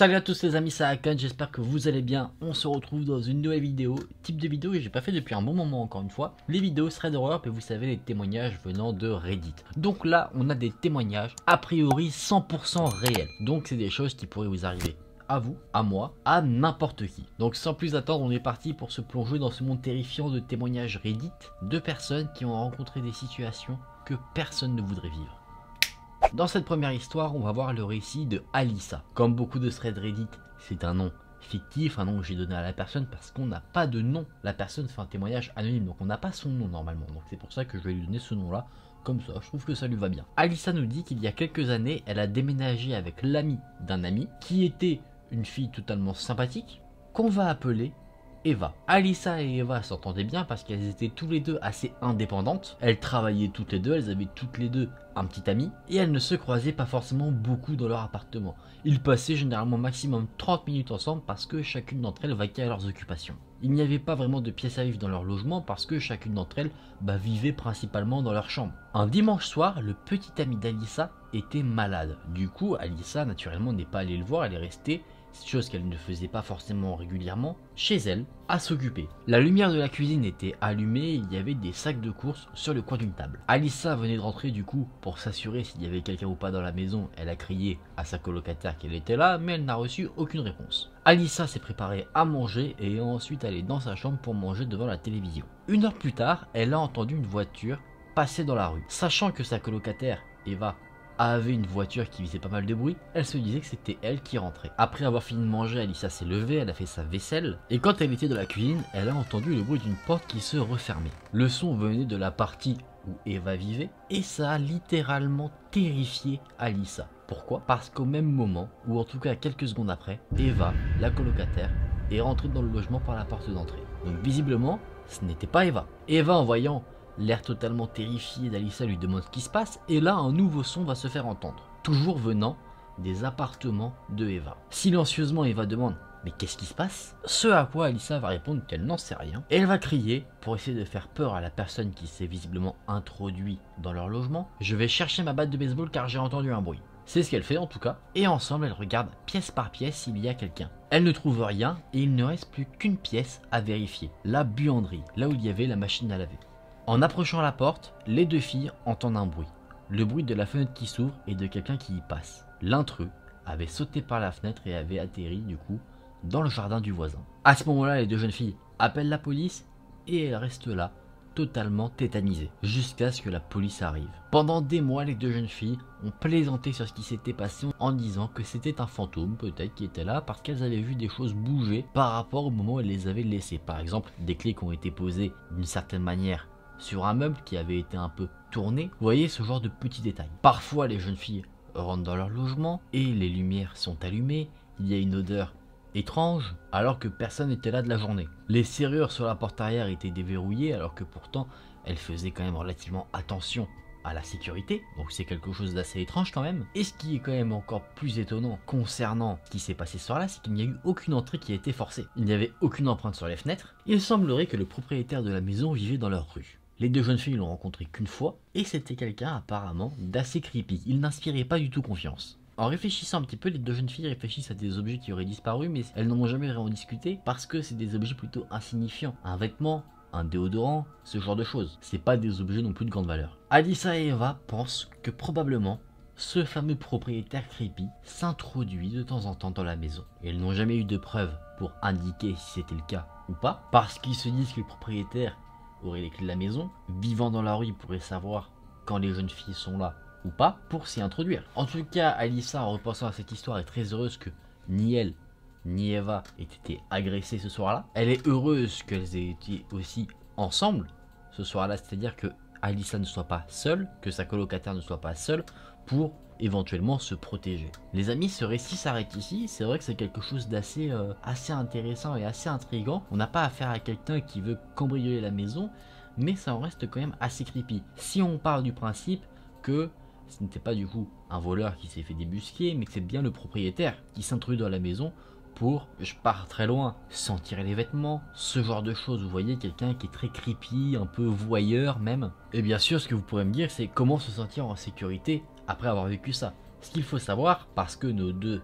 Salut à tous les amis, c'est Hakan, j'espère que vous allez bien. On se retrouve dans une nouvelle vidéo, type de vidéo que j'ai pas fait depuis un bon moment encore une fois. Les vidéos seraient d'horreur et vous savez les témoignages venant de Reddit. Donc là on a des témoignages a priori 100% réels. Donc c'est des choses qui pourraient vous arriver à vous, à moi, à n'importe qui. Donc sans plus attendre, on est parti pour se plonger dans ce monde terrifiant de témoignages Reddit de personnes qui ont rencontré des situations que personne ne voudrait vivre. Dans cette première histoire, on va voir le récit de Alyssa. Comme beaucoup de threads Reddit, c'est un nom fictif, un nom que j'ai donné à la personne parce qu'on n'a pas de nom. La personne fait un témoignage anonyme, donc on n'a pas son nom normalement. Donc c'est pour ça que je vais lui donner ce nom-là, comme ça, je trouve que ça lui va bien. Alyssa nous dit qu'il y a quelques années, elle a déménagé avec l'ami d'un ami, qui était une fille totalement sympathique, qu'on va appeler Eva. Alyssa et Eva s'entendaient bien parce qu'elles étaient tous les deux assez indépendantes. Elles travaillaient toutes les deux, elles avaient toutes les deux un petit ami et elles ne se croisaient pas forcément beaucoup dans leur appartement. Ils passaient généralement maximum 30 minutes ensemble parce que chacune d'entre elles vaquait à leurs occupations. Il n'y avait pas vraiment de pièces à vivre dans leur logement parce que chacune d'entre elles vivait principalement dans leur chambre. Un dimanche soir, le petit ami d'Alyssa était malade. Du coup, Alyssa naturellement n'est pas allée le voir, elle est restée, chose qu'elle ne faisait pas forcément régulièrement, chez elle, à s'occuper. La lumière de la cuisine était allumée et il y avait des sacs de courses sur le coin d'une table. Alyssa venait de rentrer du coup pour s'assurer s'il y avait quelqu'un ou pas dans la maison. Elle a crié à sa colocataire qu'elle était là, mais elle n'a reçu aucune réponse. Alyssa s'est préparée à manger et est ensuite allée dans sa chambre pour manger devant la télévision. Une heure plus tard, elle a entendu une voiture passer dans la rue. Sachant que sa colocataire, Eva, avait une voiture qui faisait pas mal de bruit, elle se disait que c'était elle qui rentrait. Après avoir fini de manger, Alyssa s'est levée, elle a fait sa vaisselle, et quand elle était dans la cuisine, elle a entendu le bruit d'une porte qui se refermait. Le son venait de la partie où Eva vivait, et ça a littéralement terrifié Alyssa. Pourquoi? Parce qu'au même moment, ou en tout cas quelques secondes après, Eva, la colocataire, est rentrée dans le logement par la porte d'entrée. Donc visiblement, ce n'était pas Eva. Eva, en voyant l'air totalement terrifié d'Alyssa, lui demande ce qui se passe et là un nouveau son va se faire entendre, toujours venant des appartements de Eva. Silencieusement Eva demande mais qu'est-ce qui se passe? Ce à quoi Alyssa va répondre qu'elle n'en sait rien et elle va crier pour essayer de faire peur à la personne qui s'est visiblement introduit dans leur logement. Je vais chercher ma batte de baseball car j'ai entendu un bruit. C'est ce qu'elle fait en tout cas et ensemble elle regarde pièce par pièce s'il y a quelqu'un. Elle ne trouve rien et il ne reste plus qu'une pièce à vérifier, la buanderie, là où il y avait la machine à laver. En approchant la porte, les deux filles entendent un bruit. Le bruit de la fenêtre qui s'ouvre et de quelqu'un qui y passe. L'intrus avait sauté par la fenêtre et avait atterri du coup dans le jardin du voisin. À ce moment-là, les deux jeunes filles appellent la police et elles restent là, totalement tétanisées, jusqu'à ce que la police arrive. Pendant des mois, les deux jeunes filles ont plaisanté sur ce qui s'était passé en disant que c'était un fantôme peut-être qui était là parce qu'elles avaient vu des choses bouger par rapport au moment où elles les avaient laissées. Par exemple, des clés qui ont été posées d'une certaine manière sur un meuble qui avait été un peu tourné. Vous voyez ce genre de petits détails. Parfois les jeunes filles rentrent dans leur logement et les lumières sont allumées, il y a une odeur étrange alors que personne n'était là de la journée. Les serrures sur la porte arrière étaient déverrouillées alors que pourtant elles faisaient quand même relativement attention à la sécurité, donc c'est quelque chose d'assez étrange quand même. Et ce qui est quand même encore plus étonnant concernant ce qui s'est passé ce soir-là, c'est qu'il n'y a eu aucune entrée qui a été forcée. Il n'y avait aucune empreinte sur les fenêtres. Il semblerait que le propriétaire de la maison vivait dans leur rue. Les deux jeunes filles l'ont rencontré qu'une fois, et c'était quelqu'un apparemment d'assez creepy. Il n'inspirait pas du tout confiance. En réfléchissant un petit peu, les deux jeunes filles réfléchissent à des objets qui auraient disparu, mais elles n'en ont jamais vraiment discuté, parce que c'est des objets plutôt insignifiants. Un vêtement, un déodorant, ce genre de choses. C'est pas des objets non plus de grande valeur. Alyssa et Eva pensent que probablement, ce fameux propriétaire creepy s'introduit de temps en temps dans la maison. Et elles n'ont jamais eu de preuves pour indiquer si c'était le cas ou pas, parce qu'ils se disent que le propriétaire aurait les clés de la maison, vivant dans la rue, il pourrait savoir quand les jeunes filles sont là ou pas pour s'y introduire. En tout cas, Alyssa, en repensant à cette histoire, est très heureuse que ni elle ni Eva aient été agressées ce soir-là. Elle est heureuse qu'elles aient été aussi ensemble ce soir-là, c'est-à-dire que Alyssa ne soit pas seule, que sa colocataire ne soit pas seule pour éventuellement se protéger. Les amis, ce récit s'arrête ici. C'est vrai que c'est quelque chose d'assez assez intéressant et assez intriguant. On n'a pas affaire à quelqu'un qui veut cambrioler la maison, mais ça en reste quand même assez creepy. Si on part du principe que ce n'était pas du coup un voleur qui s'est fait débusquer, mais que c'est bien le propriétaire qui s'introduit dans la maison pour, je pars très loin, sentir les vêtements, ce genre de choses. Vous voyez, quelqu'un qui est très creepy, un peu voyeur même. Et bien sûr, ce que vous pourrez me dire, c'est comment se sentir en sécurité après avoir vécu ça. Ce qu'il faut savoir, parce que nos deux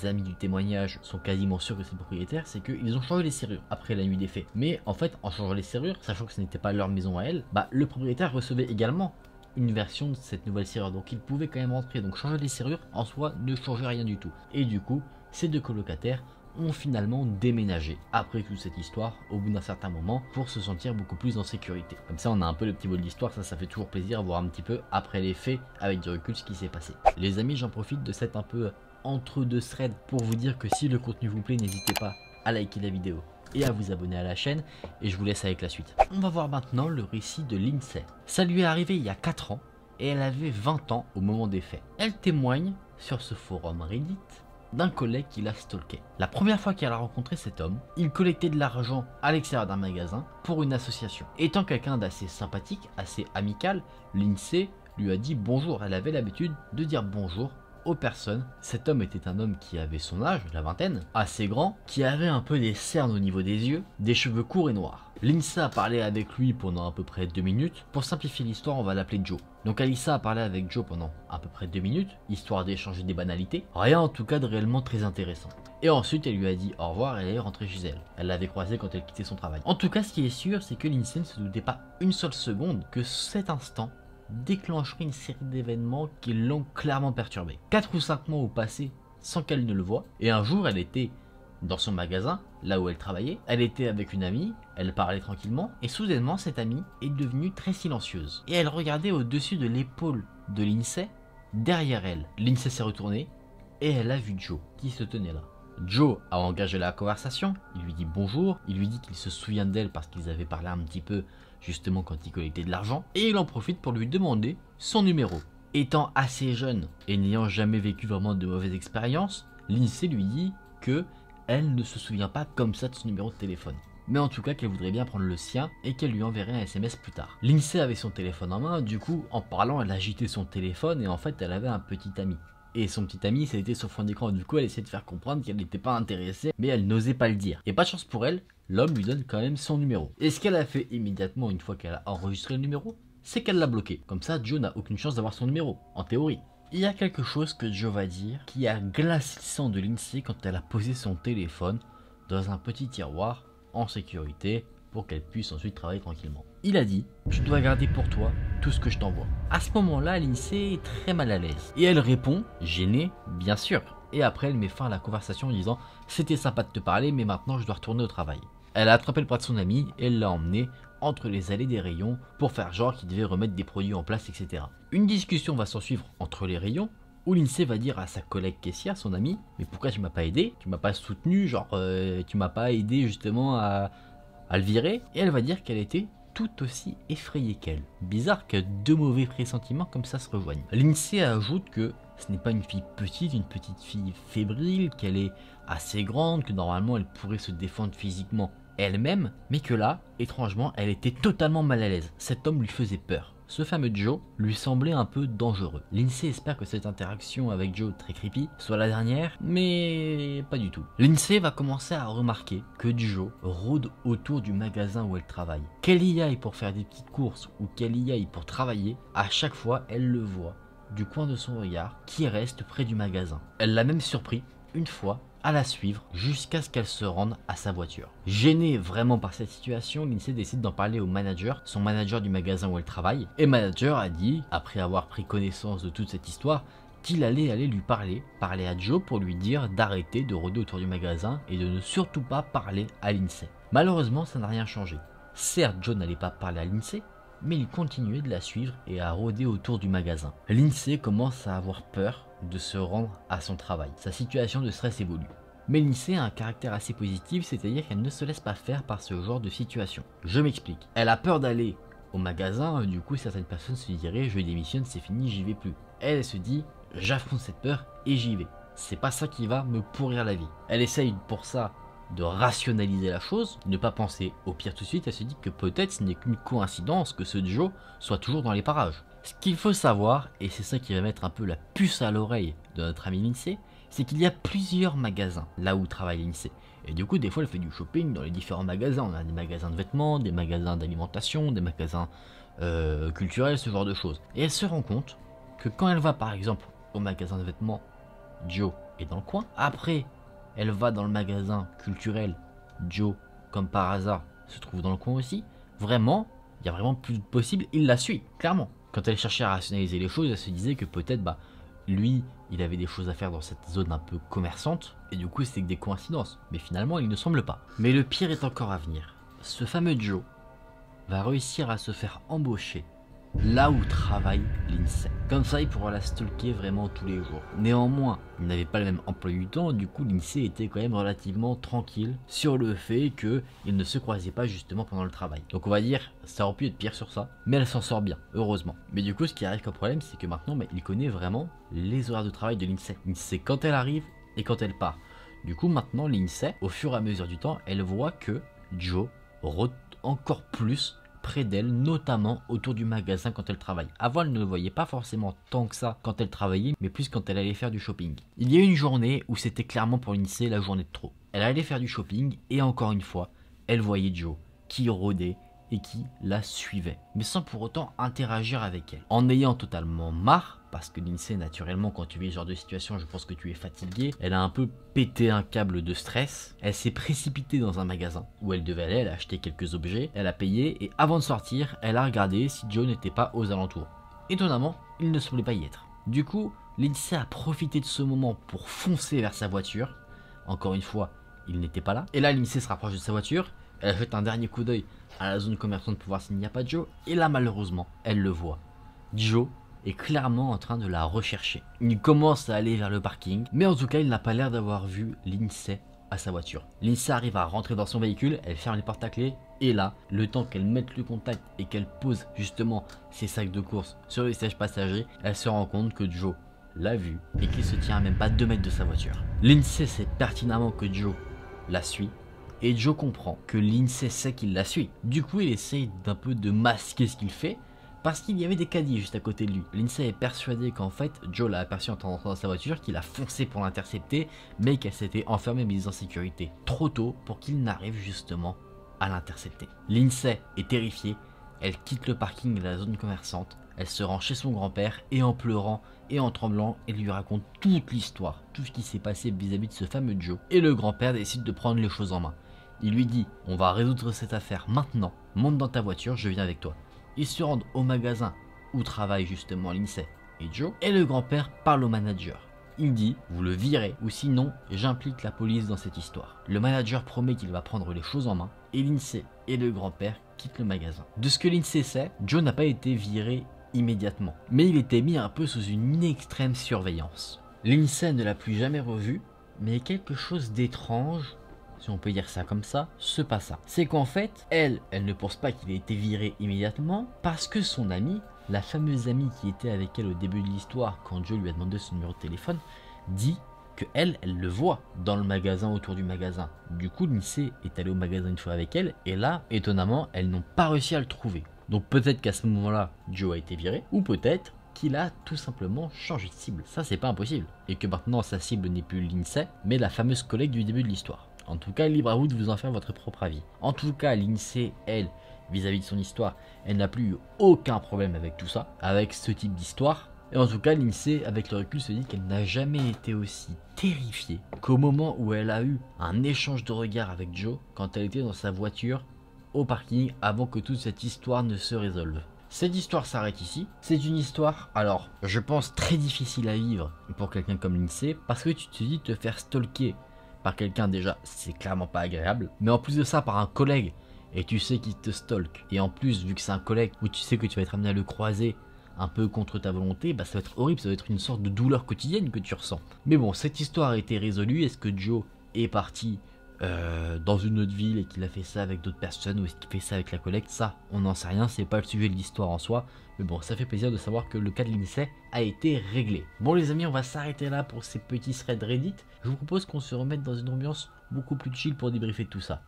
amis du témoignage sont quasiment sûrs que c'est le propriétaire, c'est qu'ils ont changé les serrures après la nuit des faits. Mais en fait, en changeant les serrures, sachant que ce n'était pas leur maison à elle, bah le propriétaire recevait également une version de cette nouvelle serrure, donc il pouvait quand même rentrer. Donc changer les serrures en soi ne changeait rien du tout. Et du coup, ces deux colocataires ont finalement déménagé après toute cette histoire au bout d'un certain moment pour se sentir beaucoup plus en sécurité. Comme ça on a un peu le petit mot de l'histoire, ça fait toujours plaisir de voir un petit peu après les faits avec du recul ce qui s'est passé. Les amis, j'en profite de cette un peu entre deux threads pour vous dire que si le contenu vous plaît, n'hésitez pas à liker la vidéo et à vous abonner à la chaîne, et je vous laisse avec la suite. On va voir maintenant le récit de Lindsay. Ça lui est arrivé il y a 4 ans et elle avait 20 ans au moment des faits. Elle témoigne sur ce forum Reddit d'un collègue qui la stalkait. La première fois qu'elle a rencontré cet homme, il collectait de l'argent à l'extérieur d'un magasin pour une association. Étant quelqu'un d'assez sympathique, assez amical, Lindsay lui a dit bonjour. Elle avait l'habitude de dire bonjour aux personnes. Cet homme était un homme qui avait son âge, la vingtaine, assez grand, qui avait un peu des cernes au niveau des yeux, des cheveux courts et noirs. Lindsay a parlé avec lui pendant à peu près 2 minutes. Pour simplifier l'histoire, on va l'appeler Joe. Donc Alyssa a parlé avec Joe pendant à peu près 2 minutes, histoire d'échanger des banalités. Rien en tout cas de réellement très intéressant. Et ensuite elle lui a dit au revoir et elle est rentrée chez elle. Elle l'avait croisé quand elle quittait son travail. En tout cas, ce qui est sûr, c'est que Lindsay ne se doutait pas une seule seconde que cet instant déclencherait une série d'événements qui l'ont clairement perturbée. 4 ou 5 mois ont passé sans qu'elle ne le voie, et un jour elle était dans son magasin, là où elle travaillait, elle était avec une amie, elle parlait tranquillement, et soudainement cette amie est devenue très silencieuse. Et elle regardait au-dessus de l'épaule de Lindsay, derrière elle. Lindsay s'est retournée, et elle a vu Joe, qui se tenait là. Joe a engagé la conversation, il lui dit bonjour, il lui dit qu'il se souvient d'elle parce qu'ils avaient parlé un petit peu justement quand il collectait de l'argent, et il en profite pour lui demander son numéro. Étant assez jeune et n'ayant jamais vécu vraiment de mauvaises expériences, Lindsay lui dit que elle ne se souvient pas comme ça de son numéro de téléphone, mais en tout cas qu'elle voudrait bien prendre le sien et qu'elle lui enverrait un SMS plus tard. Lindsay avait son téléphone en main, du coup en parlant elle agitait son téléphone et en fait elle avait un petit ami. Et son petit ami c'était sur fond d'écran, du coup elle essayait de faire comprendre qu'elle n'était pas intéressée, mais elle n'osait pas le dire. Et pas de chance pour elle, l'homme lui donne quand même son numéro. Et ce qu'elle a fait immédiatement une fois qu'elle a enregistré le numéro, c'est qu'elle l'a bloqué. Comme ça Joe n'a aucune chance d'avoir son numéro, en théorie. Il y a quelque chose que Joe va dire qui a glacé le sang de Lindsay quand elle a posé son téléphone dans un petit tiroir en sécurité pour qu'elle puisse ensuite travailler tranquillement. Il a dit « Tu dois garder pour toi tout ce que je t'envoie ». À ce moment-là, Lindsay est très mal à l'aise. Et elle répond, gênée, bien sûr. Et après, elle met fin à la conversation en disant « C'était sympa de te parler, mais maintenant je dois retourner au travail ». Elle a attrapé le bras de son ami et elle l'a emmené entre les allées des rayons pour faire genre qu'il devait remettre des produits en place, etc. Une discussion va s'en suivre entre les rayons où Lindsay va dire à sa collègue caissière, son amie, mais pourquoi tu m'as pas aidé? Tu m'as pas soutenu, genre tu m'as pas aidé justement à le virer? Et elle va dire qu'elle était tout aussi effrayée qu'elle. Bizarre que 2 mauvais pressentiments comme ça se rejoignent. Lindsay ajoute que ce n'est pas une fille petite, une petite fille fébrile, qu'elle est assez grande, que normalement elle pourrait se défendre physiquement elle-même, mais que là, étrangement, elle était totalement mal à l'aise. Cet homme lui faisait peur. Ce fameux Joe lui semblait un peu dangereux. Lindsay espère que cette interaction avec Joe très creepy soit la dernière, mais pas du tout. Lindsay va commencer à remarquer que Joe rôde autour du magasin où elle travaille. Qu'elle y aille pour faire des petites courses ou qu'elle y aille pour travailler, à chaque fois elle le voit du coin de son regard qui reste près du magasin. Elle l'a même surpris une fois à la suivre jusqu'à ce qu'elle se rende à sa voiture. Gênée vraiment par cette situation, Lindsay décide d'en parler au manager, son manager du magasin où elle travaille. Et le manager a dit, après avoir pris connaissance de toute cette histoire, qu'il allait aller lui parler à Joe pour lui dire d'arrêter de rôder autour du magasin et de ne surtout pas parler à Lindsay. Malheureusement, ça n'a rien changé. Certes, Joe n'allait pas parler à Lindsay, mais il continuait de la suivre et à rôder autour du magasin. Lindsay commence à avoir peur de se rendre à son travail. Sa situation de stress évolue. Mais Lindsay a un caractère assez positif, c'est-à-dire qu'elle ne se laisse pas faire par ce genre de situation. Je m'explique. Elle a peur d'aller au magasin, du coup certaines personnes se diraient je démissionne, c'est fini, j'y vais plus. Elle se dit j'affronte cette peur et j'y vais. C'est pas ça qui va me pourrir la vie. Elle essaye pour ça de rationaliser la chose, ne pas penser au pire tout de suite. Elle se dit que peut-être ce n'est qu'une coïncidence que ce Joe soit toujours dans les parages. Ce qu'il faut savoir, et c'est ça qui va mettre un peu la puce à l'oreille de notre ami Lindsay, c'est qu'il y a plusieurs magasins là où travaille Lindsay. Et du coup, des fois, elle fait du shopping dans les différents magasins. On a des magasins de vêtements, des magasins d'alimentation, des magasins culturels, ce genre de choses. Et elle se rend compte que quand elle va par exemple au magasin de vêtements Joe est dans le coin. Après, elle va dans le magasin culturel. Joe, comme par hasard, se trouve dans le coin aussi. Vraiment, il y a vraiment plus de possible. Il la suit, clairement. Quand elle cherchait à rationaliser les choses, elle se disait que peut-être, lui, il avait des choses à faire dans cette zone un peu commerçante. Et du coup, c'était que des coïncidences. Mais finalement, il ne semble pas. Mais le pire est encore à venir. Ce fameux Joe va réussir à se faire embaucher là où travaille l'INSEE. Comme ça, il pourra la stalker vraiment tous les jours. Néanmoins, il n'avait pas le même emploi du temps, du coup l'INSEE était quand même relativement tranquille sur le fait qu'il ne se croisait pas justement pendant le travail. Donc on va dire, ça aurait pu être pire sur ça, mais elle s'en sort bien, heureusement. Mais du coup, ce qui arrive comme problème, c'est que maintenant, il connaît vraiment les horaires de travail de l'INSEE. Il sait quand elle arrive et quand elle part. Du coup, maintenant, l'INSEE, au fur et à mesure du temps, elle voit que Joe encore plus près d'elle, notamment autour du magasin quand elle travaille. Avant, elle ne le voyait pas forcément tant que ça quand elle travaillait, mais plus quand elle allait faire du shopping. Il y a une journée où c'était clairement pour l'INSEE la journée de trop. Elle allait faire du shopping et encore une fois, elle voyait Joe qui rôdait et qui la suivait, mais sans pour autant interagir avec elle. En ayant totalement marre, parce que l'INSEE, naturellement, quand tu vis ce genre de situation, je pense que tu es fatigué, elle a un peu pété un câble de stress, elle s'est précipitée dans un magasin où elle devait aller, elle a acheté quelques objets, elle a payé, et avant de sortir, elle a regardé si Joe n'était pas aux alentours. Étonnamment, il ne semblait pas y être. Du coup, l'INSEE a profité de ce moment pour foncer vers sa voiture. Encore une fois, il n'était pas là. Et là, l'INSEE se rapproche de sa voiture, elle jette un dernier coup d'œil à la zone commerçante pour voir s'il n'y a pas de Joe, et là, malheureusement, elle le voit. Joe est clairement en train de la rechercher. Il commence à aller vers le parking, mais en tout cas, il n'a pas l'air d'avoir vu l'INSEE à sa voiture. L'INSEE arrive à rentrer dans son véhicule, elle ferme les portes à clé, et là, le temps qu'elle mette le contact et qu'elle pose justement ses sacs de course sur le siège passager, elle se rend compte que Joe l'a vu et qu'il se tient à même pas 2 mètres de sa voiture. L'INSEE sait pertinemment que Joe la suit, et Joe comprend que l'INSEE sait qu'il la suit. Du coup, il essaye d'un peu de masquer ce qu'il fait, parce qu'il y avait des caddies juste à côté de lui. L'INSEE est persuadé qu'en fait, Joe l'a aperçu en entrant dans sa voiture, qu'il a foncé pour l'intercepter, mais qu'elle s'était enfermée mise en sécurité trop tôt pour qu'il n'arrive justement à l'intercepter. L'INSEE est terrifiée, elle quitte le parking de la zone commerçante, elle se rend chez son grand-père et en pleurant et en tremblant, elle lui raconte toute l'histoire, tout ce qui s'est passé vis-à-vis de ce fameux Joe. Et le grand-père décide de prendre les choses en main. Il lui dit, on va résoudre cette affaire maintenant, monte dans ta voiture, je viens avec toi. Ils se rendent au magasin où travaille justement l'INSEE et Joe, et le grand-père parle au manager. Il dit, vous le virez, ou sinon j'implique la police dans cette histoire. Le manager promet qu'il va prendre les choses en main, et l'INSEE et le grand-père quittent le magasin. De ce que l'INSEE sait, Joe n'a pas été viré immédiatement, mais il était mis un peu sous une extrême surveillance. L'INSEE ne l'a plus jamais revu, mais quelque chose d'étrange, si on peut dire ça comme ça, se passa. C'est qu'en fait, elle ne pense pas qu'il ait été viré immédiatement parce que son amie, la fameuse amie qui était avec elle au début de l'histoire quand Joe lui a demandé son numéro de téléphone, dit que elle le voit dans le magasin, autour du magasin. Du coup, l'INSEE est allé au magasin une fois avec elle et là, étonnamment, elles n'ont pas réussi à le trouver. Donc peut-être qu'à ce moment-là, Joe a été viré ou peut-être qu'il a tout simplement changé de cible. Ça, c'est pas impossible. Et que maintenant, sa cible n'est plus l'INSEE, mais la fameuse collègue du début de l'histoire. En tout cas, libre à vous de vous en faire votre propre avis. En tout cas, l'INSEE, elle, vis-à-vis de son histoire, elle n'a plus eu aucun problème avec tout ça, avec ce type d'histoire. Et en tout cas, l'INSEE, avec le recul, se dit qu'elle n'a jamais été aussi terrifiée qu'au moment où elle a eu un échange de regards avec Joe quand elle était dans sa voiture au parking avant que toute cette histoire ne se résolve. Cette histoire s'arrête ici. C'est une histoire, alors, je pense très difficile à vivre pour quelqu'un comme l'INSEE parce que tu te dis te faire stalker par quelqu'un, déjà c'est clairement pas agréable, mais en plus de ça par un collègue et tu sais qu'il te stalk, et en plus vu que c'est un collègue où tu sais que tu vas être amené à le croiser un peu contre ta volonté, ça va être horrible, ça va être une sorte de douleur quotidienne que tu ressens. Mais bon, cette histoire a été résolue. Est-ce que Joe est parti dans une autre ville et qu'il a fait ça avec d'autres personnes, ou est-ce qu'il fait ça avec la collègue? Ça, on n'en sait rien, c'est pas le sujet de l'histoire en soi. Mais bon, ça fait plaisir de savoir que le cas de l'INSEE a été réglé. Bon les amis, on va s'arrêter là pour ces petits threads Reddit. Je vous propose qu'on se remette dans une ambiance beaucoup plus chill pour débriefer tout ça.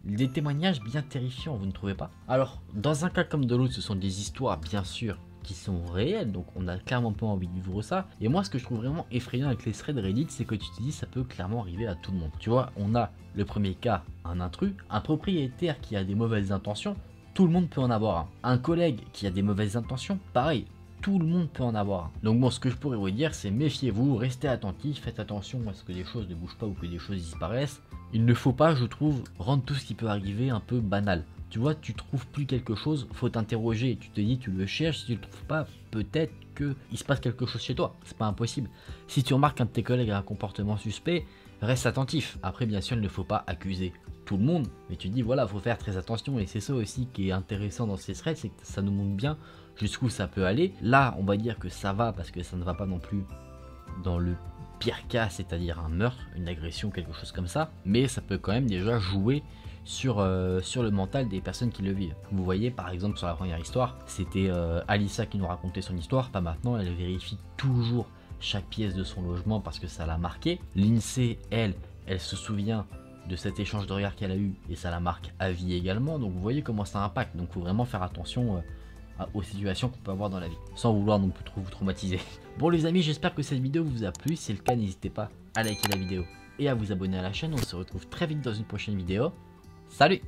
Des témoignages bien terrifiants, vous ne trouvez pas? Alors, dans un cas comme de l'autre, ce sont des histoires bien sûr qui sont réelles, donc on n'a clairement pas envie de vivre ça. Et moi, ce que je trouve vraiment effrayant avec les threads Reddit, c'est que tu te dis ça peut clairement arriver à tout le monde. Tu vois, on a le premier cas, un intrus, un propriétaire qui a des mauvaises intentions, tout le monde peut en avoir un. Un collègue qui a des mauvaises intentions, pareil, tout le monde peut en avoir. Donc bon, ce que je pourrais vous dire, c'est méfiez-vous, restez attentifs, faites attention à ce que des choses ne bougent pas ou que des choses disparaissent. Il ne faut pas, je trouve, rendre tout ce qui peut arriver un peu banal. Tu vois, tu trouves plus quelque chose, faut t'interroger, tu te dis, tu le cherches, si tu le trouves pas, peut-être qu'il se passe quelque chose chez toi, c'est pas impossible. Si tu remarques qu'un de tes collègues a un comportement suspect, reste attentif. Après, bien sûr, il ne faut pas accuser tout le monde, mais tu dis, voilà, faut faire très attention, et c'est ça aussi qui est intéressant dans ces threads, c'est que ça nous montre bien jusqu'où ça peut aller. Là, on va dire que ça va, parce que ça ne va pas non plus dans le pire cas, c'est-à-dire un meurtre, une agression, quelque chose comme ça, mais ça peut quand même déjà jouer sur le mental des personnes qui le vivent. Vous voyez, par exemple, sur la première histoire, c'était Alissa qui nous racontait son histoire, pas maintenant, elle vérifie toujours chaque pièce de son logement parce que ça l'a marqué. Lindsay, elle se souvient de cet échange de regard qu'elle a eu et ça la marque à vie également, donc vous voyez comment ça impacte, donc il faut vraiment faire attention aux situations qu'on peut avoir dans la vie, sans vouloir non plus trop vous traumatiser. Bon les amis, j'espère que cette vidéo vous a plu, si c'est le cas n'hésitez pas à liker la vidéo et à vous abonner à la chaîne, on se retrouve très vite dans une prochaine vidéo. Salut!